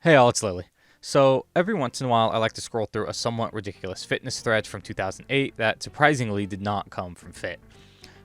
Hey all, it's Lily. So, every once in a while, I like to scroll through a somewhat ridiculous fitness thread from 2008 that surprisingly did not come from Fit.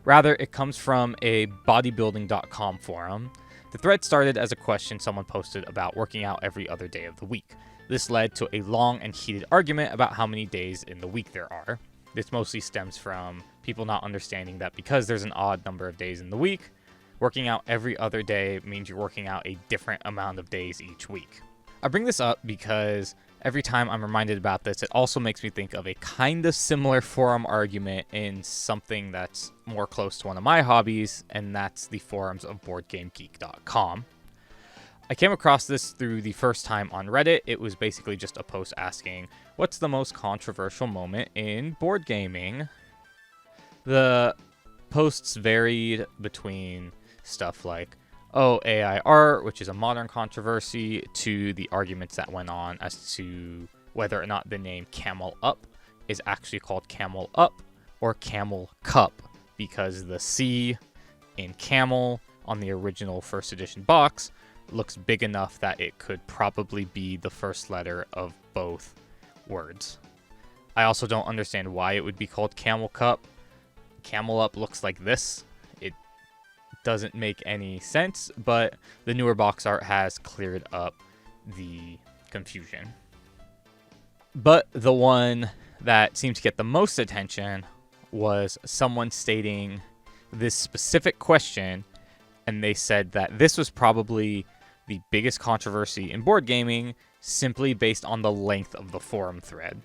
Rather, it comes from a bodybuilding.com forum. The thread started as a question someone posted about working out every other day of the week. This led to a long and heated argument about how many days in the week there are. This mostly stems from people not understanding that because there's an odd number of days in the week, working out every other day means you're working out a different amount of days each week. I bring this up because every time I'm reminded about this, it also makes me think of a kind of similar forum argument in something that's more close to one of my hobbies, and that's the forums of BoardGameGeek.com. I came across this through the first time on Reddit. It was basically just a post asking, what's the most controversial moment in board gaming? The posts varied between stuff like, AI art, which is a modern controversy, to the arguments that went on as to whether or not the name Camel Up is actually called Camel Up or Camel Cup, because the C in Camel on the original first edition box looks big enough that it could probably be the first letter of both words. I also don't understand why it would be called Camel Cup. Camel Up looks like this. It doesn't make any sense, but the newer box art has cleared up the confusion. But the one that seemed to get the most attention was someone stating this specific question, and they said that this was probably the biggest controversy in board gaming simply based on the length of the forum thread.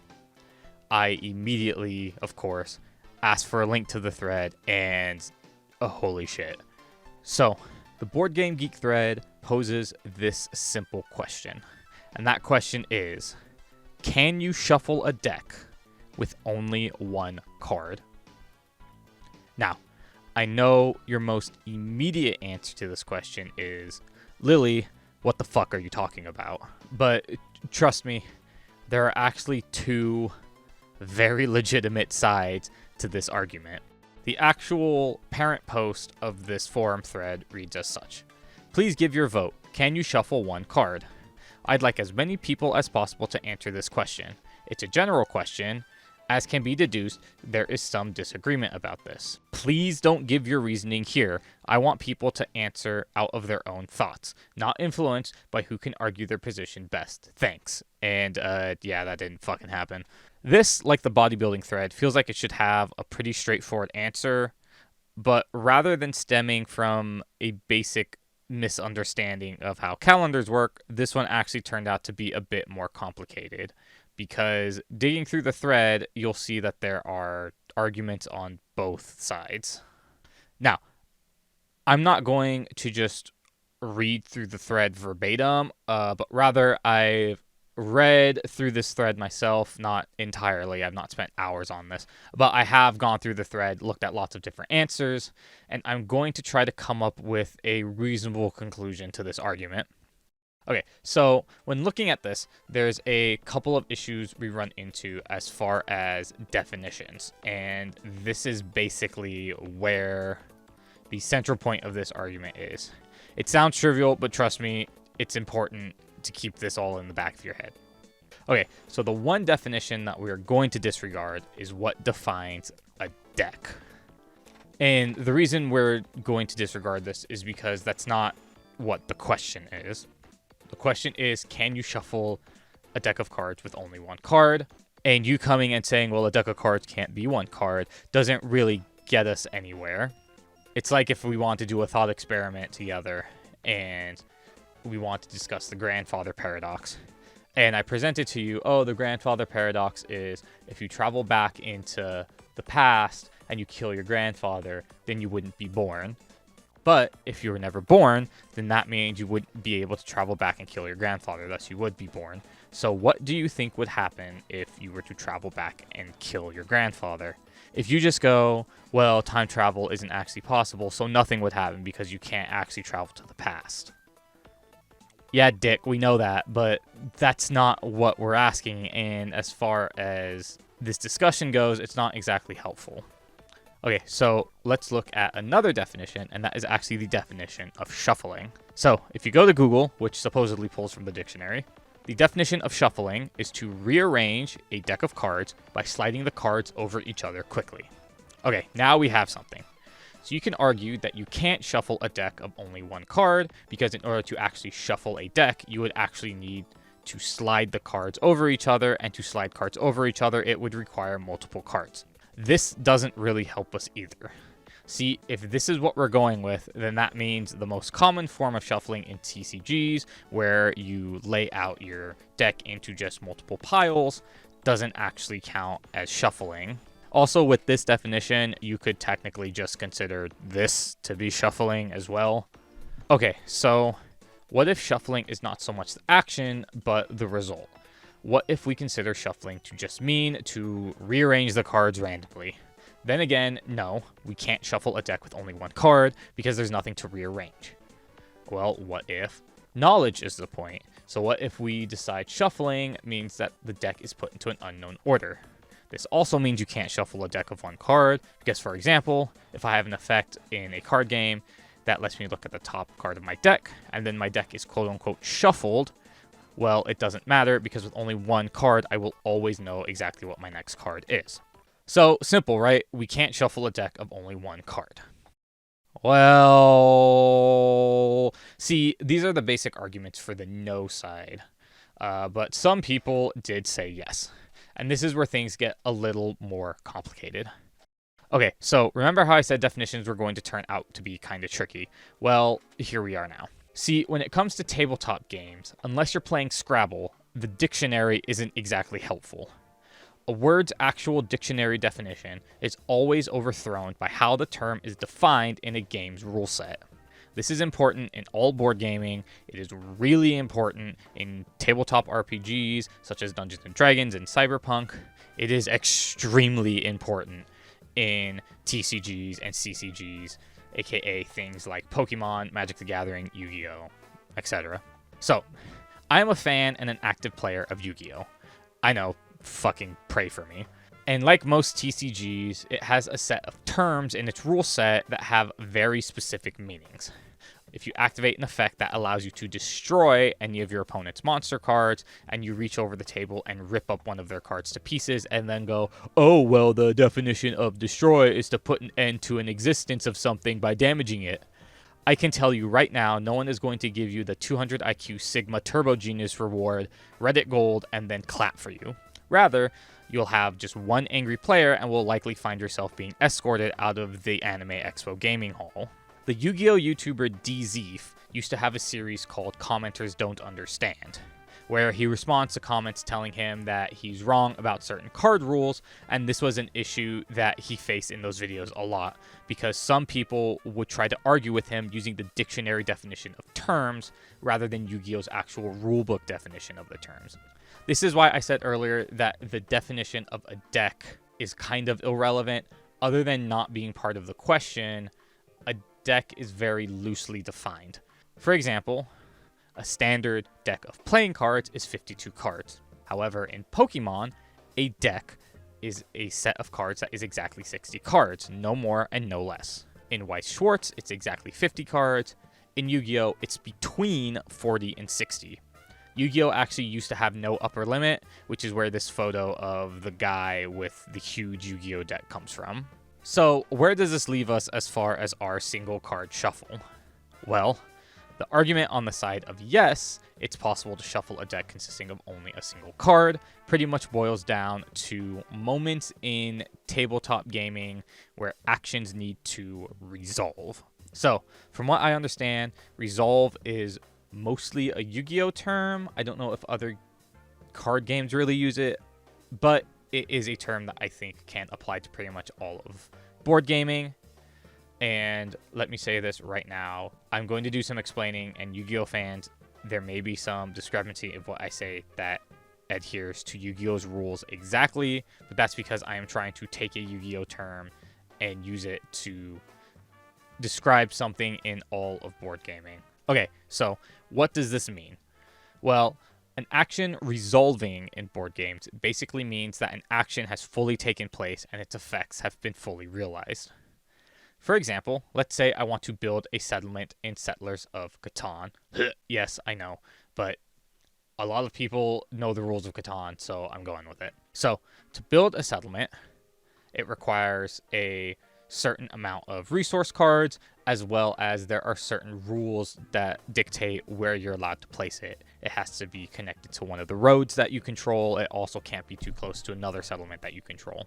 I immediately, of course, asked for a link to the thread, and holy shit. So, the Board Game Geek thread poses this simple question, and that question is, can you shuffle a deck with only one card? Now, I know your most immediate answer to this question is, Lily, what the fuck are you talking about? But trust me, there are actually two very legitimate sides to this argument. The actual parent post of this forum thread reads as such. Please give your vote. Can you shuffle one card? I'd like as many people as possible to answer this question. It's a general question. As can be deduced, there is some disagreement about this. Please don't give your reasoning here. I want people to answer out of their own thoughts, not influenced by who can argue their position best. Thanks. And yeah, that didn't fucking happen. This, like the bodybuilding thread, feels like it should have a pretty straightforward answer, but rather than stemming from a basic misunderstanding of how calendars work, this one actually turned out to be a bit more complicated. Because digging through the thread, you'll see that there are arguments on both sides. Now, I'm not going to just read through the thread verbatim, but rather I've read through this thread myself, not entirely. I've not spent hours on this, but I have gone through the thread, looked at lots of different answers, and I'm going to try to come up with a reasonable conclusion to this argument. Okay, so when looking at this, there's a couple of issues we run into as far as definitions, and this is basically where the central point of this argument is. It sounds trivial, but trust me, it's important to keep this all in the back of your head. Okay, so the one definition that we are going to disregard is what defines a deck. And the reason we're going to disregard this is because that's not what the question is. The question is, can you shuffle a deck of cards with only one card? And you coming and saying, well, a deck of cards can't be one card, doesn't really get us anywhere. It's like if we want to do a thought experiment together and we want to discuss the grandfather paradox. And I presented to you, the grandfather paradox is if you travel back into the past and you kill your grandfather, then you wouldn't be born. But if you were never born, then that means you wouldn't be able to travel back and kill your grandfather, thus you would be born. So what do you think would happen if you were to travel back and kill your grandfather? If you just go, well, time travel isn't actually possible, so nothing would happen because you can't actually travel to the past. Yeah, Dick, we know that, but that's not what we're asking, and as far as this discussion goes, it's not exactly helpful. Okay, so let's look at another definition, and that is actually the definition of shuffling. So if you go to Google, which supposedly pulls from the dictionary, the definition of shuffling is to rearrange a deck of cards by sliding the cards over each other quickly. Okay, now we have something. So you can argue that you can't shuffle a deck of only one card, because in order to actually shuffle a deck, you would actually need to slide the cards over each other, and to slide cards over each other, it would require multiple cards. This doesn't really help us either. See, if this is what we're going with, then that means the most common form of shuffling in TCGs, where you lay out your deck into just multiple piles, doesn't actually count as shuffling. Also, with this definition, you could technically just consider this to be shuffling as well. Okay, so what if shuffling is not so much the action, but the result? What if we consider shuffling to just mean to rearrange the cards randomly? Then again, no, we can't shuffle a deck with only one card because there's nothing to rearrange. Well, what if knowledge is the point? So what if we decide shuffling means that the deck is put into an unknown order? This also means you can't shuffle a deck of one card because, for example, if I have an effect in a card game that lets me look at the top card of my deck, and then my deck is quote-unquote shuffled, well, it doesn't matter because with only one card, I will always know exactly what my next card is. So, simple, right? We can't shuffle a deck of only one card. Well, see, these are the basic arguments for the no side. But some people did say yes. And this is where things get a little more complicated. Okay, so remember how I said definitions were going to turn out to be kind of tricky? Well, here we are now. See, when it comes to tabletop games, unless you're playing Scrabble, the dictionary isn't exactly helpful. A word's actual dictionary definition is always overthrown by how the term is defined in a game's rule set. This is important in all board gaming. It is really important in tabletop RPGs such as Dungeons & Dragons and Cyberpunk. It is extremely important in TCGs and CCGs, aka things like Pokemon, Magic the Gathering, Yu-Gi-Oh, etc. So, I am a fan and an active player of Yu-Gi-Oh. I know, fucking pray for me. And like most TCGs, it has a set of terms in its rule set that have very specific meanings. If you activate an effect that allows you to destroy any of your opponent's monster cards, and you reach over the table and rip up one of their cards to pieces and then go, oh, well, the definition of destroy is to put an end to an existence of something by damaging it. I can tell you right now, no one is going to give you the 200 IQ Sigma Turbo Genius reward, Reddit Gold, and then clap for you. Rather, you'll have just one angry player and will likely find yourself being escorted out of the Anime Expo Gaming Hall. The Yu-Gi-Oh! YouTuber DZeef used to have a series called Commenters Don't Understand, where he responds to comments telling him that he's wrong about certain card rules, and this was an issue that he faced in those videos a lot, because some people would try to argue with him using the dictionary definition of terms rather than Yu-Gi-Oh!'s actual rulebook definition of the terms. This is why I said earlier that the definition of a deck is kind of irrelevant. Other than not being part of the question, a deck is very loosely defined. For example, a standard deck of playing cards is 52 cards. However, in Pokemon, a deck is a set of cards that is exactly 60 cards, no more and no less. In Weiss Schwarz, it's exactly 50 cards. In Yu-Gi-Oh!, it's between 40 and 60. Yu-Gi-Oh! Actually used to have no upper limit, which is where this photo of the guy with the huge Yu-Gi-Oh! Deck comes from. So, where does this leave us as far as our single card shuffle? Well, the argument on the side of yes, it's possible to shuffle a deck consisting of only a single card, pretty much boils down to moments in tabletop gaming where actions need to resolve. So, from what I understand, resolve is mostly a Yu-Gi-Oh! Term. I don't know if other card games really use it, but it is a term that I think can apply to pretty much all of board gaming. And let me say this right now, I'm going to do some explaining, and Yu-Gi-Oh! Fans, there may be some discrepancy of what I say that adheres to Yu-Gi-Oh!'s rules exactly, but that's because I am trying to take a Yu-Gi-Oh! Term and use it to describe something in all of board gaming. Okay, so what does this mean? Well, An action resolving in board games basically means that an action has fully taken place and its effects have been fully realized. For example, let's say I want to build a settlement in Settlers of Catan. Yes, I know, but a lot of people know the rules of Catan, so I'm going with it. So, to build a settlement, it requires a certain amount of resource cards, as well as there are certain rules that dictate where you're allowed to place it. It has to be connected to one of the roads that you control. It also can't be too close to another settlement that you control.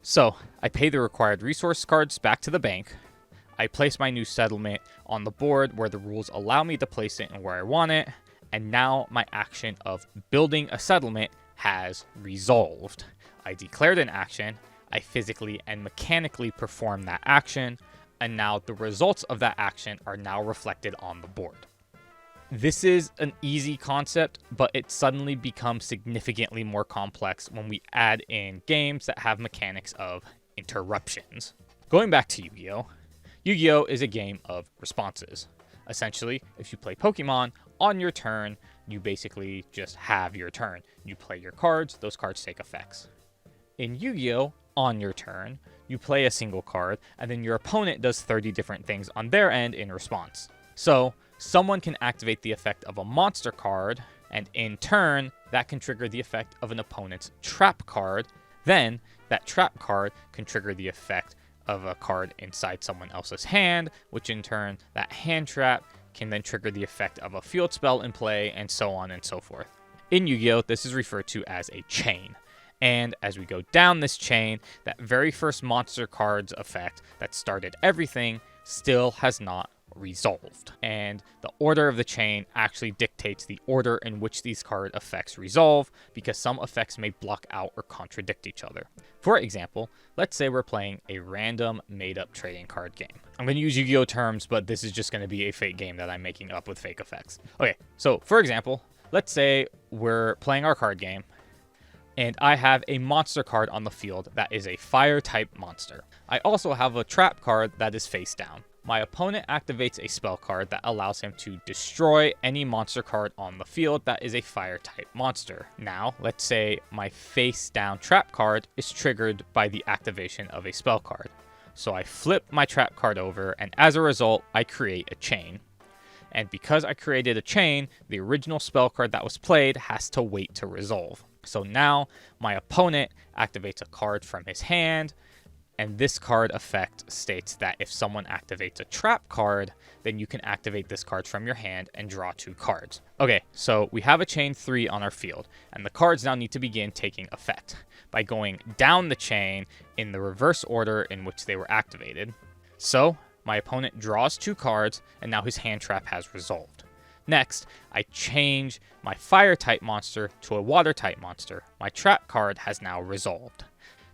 So, I pay the required resource cards back to the bank. I place my new settlement on the board where the rules allow me to place it and where I want it. And now my action of building a settlement has resolved. I declared an action, I physically and mechanically perform that action, and now the results of that action are now reflected on the board. This is an easy concept, but it suddenly becomes significantly more complex when we add in games that have mechanics of interruptions. Going back to Yu-Gi-Oh! Yu-Gi-Oh! Is a game of responses. Essentially, if you play Pokemon, on your turn, you basically just have your turn. You play your cards, those cards take effects. In Yu-Gi-Oh!, on your turn, you play a single card, and then your opponent does 30 different things on their end in response. So, someone can activate the effect of a monster card, and in turn, that can trigger the effect of an opponent's trap card. Then, that trap card can trigger the effect of a card inside someone else's hand, which in turn, that hand trap can then trigger the effect of a field spell in play, and so on and so forth. In Yu-Gi-Oh!, this is referred to as a chain. And as we go down this chain, that very first monster card's effect that started everything still has not resolved. And the order of the chain actually dictates the order in which these card effects resolve, because some effects may block out or contradict each other. For example, let's say we're playing a random made-up trading card game. I'm going to use Yu-Gi-Oh! Terms, but this is just going to be a fake game that I'm making up with fake effects. Okay, so for example, let's say we're playing our card game, and I have a monster card on the field that is a fire-type monster. I also have a trap card that is face down. My opponent activates a spell card that allows him to destroy any monster card on the field that is a fire-type monster. Now, let's say my face-down trap card is triggered by the activation of a spell card. So I flip my trap card over, and as a result, I create a chain. And because I created a chain, the original spell card that was played has to wait to resolve. So now my opponent activates a card from his hand, and this card effect states that if someone activates a trap card, then you can activate this card from your hand and draw 2 cards. Okay, so we have a chain 3 on our field, and the cards now need to begin taking effect by going down the chain in the reverse order in which they were activated. So my opponent draws 2 cards, and now his hand trap has resolved. Next, I change my fire-type monster to a water-type monster. My trap card has now resolved.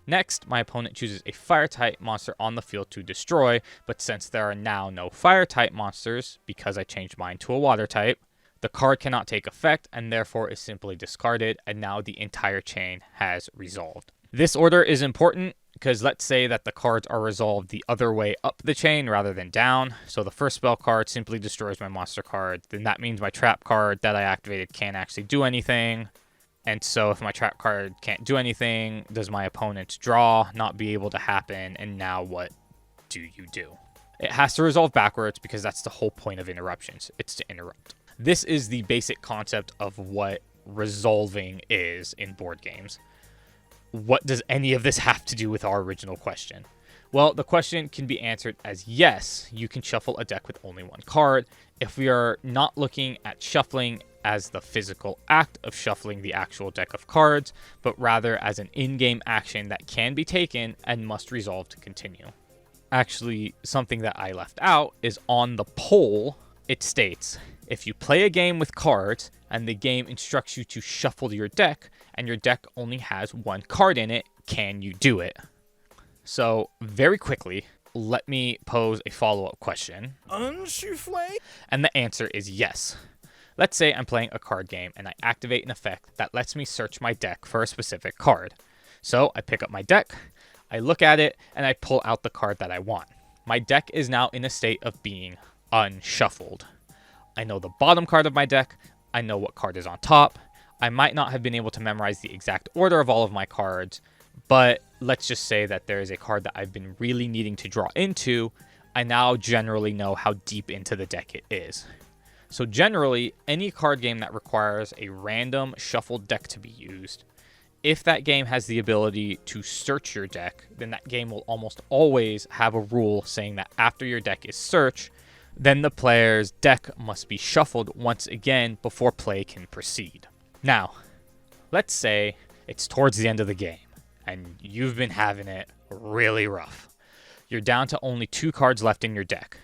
Next, my opponent chooses a fire-type monster on the field to destroy, but since there are now no fire-type monsters, because I changed mine to a water-type, the card cannot take effect and therefore is simply discarded, and now the entire chain has resolved. This order is important because let's say that the cards are resolved the other way up the chain rather than down. So the first spell card simply destroys my monster card. Then that means my trap card that I activated can't actually do anything. And so if my trap card can't do anything, does my opponent's draw not be able to happen? And now what do you do? It has to resolve backwards because that's the whole point of interruptions. It's to interrupt. This is the basic concept of what resolving is in board games. What does any of this have to do with our original question? Well, the question can be answered as yes, you can shuffle a deck with only 1 card. If we are not looking at shuffling as the physical act of shuffling the actual deck of cards, but rather as an in-game action that can be taken and must resolve to continue. Actually, something that I left out is on the poll, it states, if you play a game with cards and the game instructs you to shuffle your deck and your deck only has 1 card in it, can you do it? So, very quickly, let me pose a follow-up question. And the answer is yes. Let's say I'm playing a card game and I activate an effect that lets me search my deck for a specific card. So I pick up my deck, I look at it, and I pull out the card that I want. My deck is now in a state of being unshuffled. I know the bottom card of my deck, I know what card is on top. I might not have been able to memorize the exact order of all of my cards, but let's just say that there is a card that I've been really needing to draw into. I now generally know how deep into the deck it is. So generally, any card game that requires a random shuffled deck to be used, if that game has the ability to search your deck, then that game will almost always have a rule saying that after your deck is searched, then the player's deck must be shuffled once again before play can proceed. Now, let's say it's towards the end of the game, and you've been having it really rough. You're down to only 2 cards left in your deck.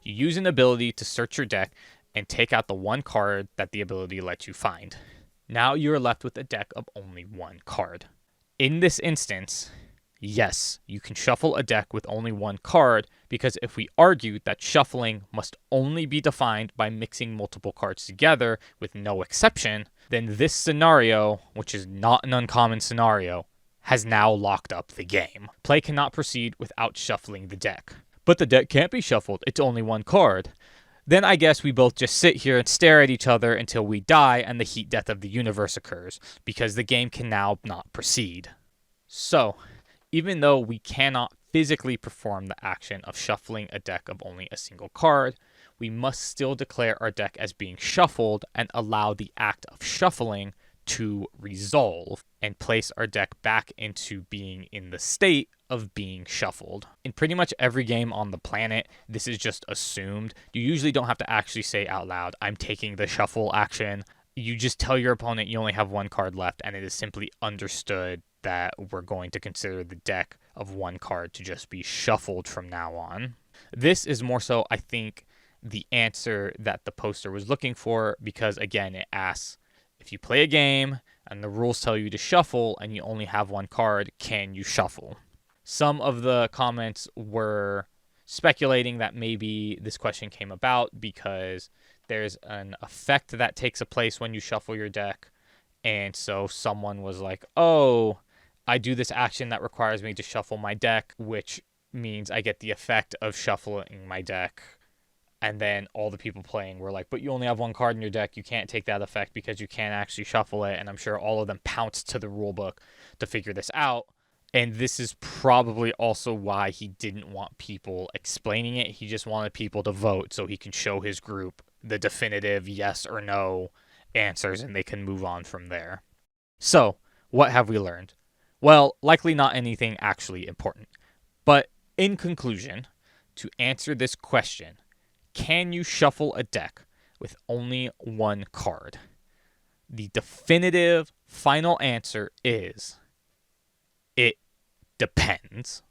You use an ability to search your deck and take out the 1 card that the ability lets you find. Now you're left with a deck of only 1 card. In this instance, yes, you can shuffle a deck with only 1 card, because if we argued that shuffling must only be defined by mixing multiple cards together with no exception, then this scenario, which is not an uncommon scenario, has now locked up the game. Play cannot proceed without shuffling the deck. But the deck can't be shuffled, it's only 1 card. Then I guess we both just sit here and stare at each other until we die and the heat death of the universe occurs, because the game can now not proceed. So, even though we cannot physically perform the action of shuffling a deck of only a single card, we must still declare our deck as being shuffled and allow the act of shuffling to resolve and place our deck back into being in the state of being shuffled. In pretty much every game on the planet, this is just assumed. You usually don't have to actually say out loud, I'm taking the shuffle action. You just tell your opponent you only have 1 card left, and it is simply understood that we're going to consider the deck of 1 card to just be shuffled from now on. This is more so, I think, the answer that the poster was looking for, because again, it asks, if you play a game and the rules tell you to shuffle and you only have 1 card, can you shuffle? Some of the comments were speculating that maybe this question came about because there's an effect that takes place when you shuffle your deck. And so someone was like, oh, I do this action that requires me to shuffle my deck, which means I get the effect of shuffling my deck. And then all the people playing were like, but you only have 1 card in your deck. You can't take that effect because you can't actually shuffle it. And I'm sure all of them pounced to the rulebook to figure this out. And this is probably also why he didn't want people explaining it. He just wanted people to vote so he can show his group the definitive yes or no answers and they can move on from there. So, what have we learned? Well, likely not anything actually important. But in conclusion, to answer this question, can you shuffle a deck with only 1 card? The definitive final answer is, it depends.